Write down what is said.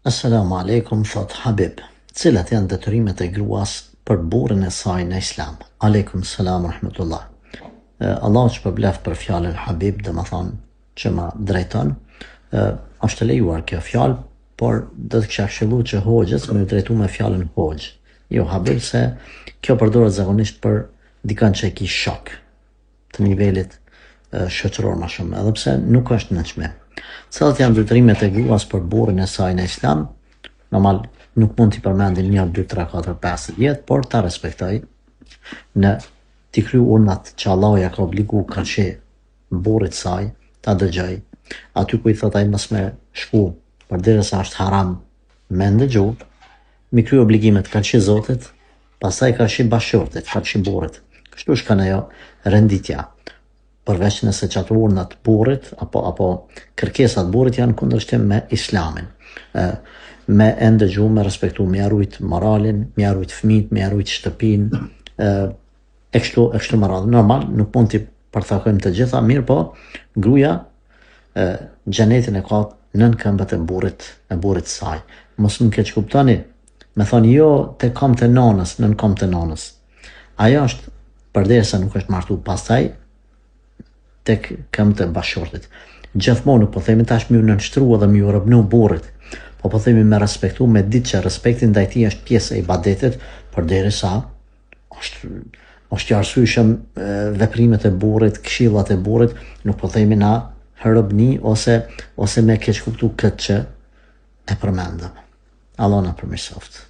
Assalamu alaikum, thot Habib. Cilat janë detyrimet e gruas për burrin e saj në Islam? Aleikum salam rahmetullah. Allah që përbleft për fjallën Habib, dhe më thonë që ma drejton, është të lejuar kjo fjallë, por dhe të kësha këshilu që hoxhës me drejtu me fjallën hoxhë. Jo Habib, se kjo përdoret zakonisht për dikan që e ki shok të nivelit shoqëror ma shumë, edhe pse nuk është në qme. Cilat janë detyrimet e gruas për burrin e saj në Islam? Normal nuk mund t'i përmendim 1, 2, 3, 4, 5 10, por ta respektoj në t'i kryu urnat që Allah ja ka obligu kërshi burrit saj, ta dëgjoj, aty ku i thot ai mos me shku për dire sa është haram me ndëgju, mi kryu obligimet kërshi Zotit, pastaj kërshi bashkëshortit, kërshi burrit. Kështu shkon ajo renditja. Përveç nëse qatë urnat burrit apo kërkesat burrit janë kundërshtim me Islamin. Me ndëgju, me respektu, me jarujt moralin, me jarujt fëmijët, me jarujt shtëpinë, e kështu më radhë. Normal, nuk mund t'i përthakojmë të gjitha, mirë po, gruaja xhenetin e ka nën këmbët e burrit saj. Mos më keq kuptoni, me thonë jo te kam të nonës, nën kam të nonës. Ajo është përderisa nuk është martu, pastaj tek këmbët e bashkëshortit. Gjithmonë po themi tash më nënshtrua dhe më rëbnu burrit, po themi me respektu, me ditë që respekti ndaj tij është pjesë e ibadetit, përderisa është i arsyeshëm veprimet e burrit, këshillat e burrit, nuk po themi na hërobni ose me keq kuptu këtë që e përmendëm. Allah na përmirësoft.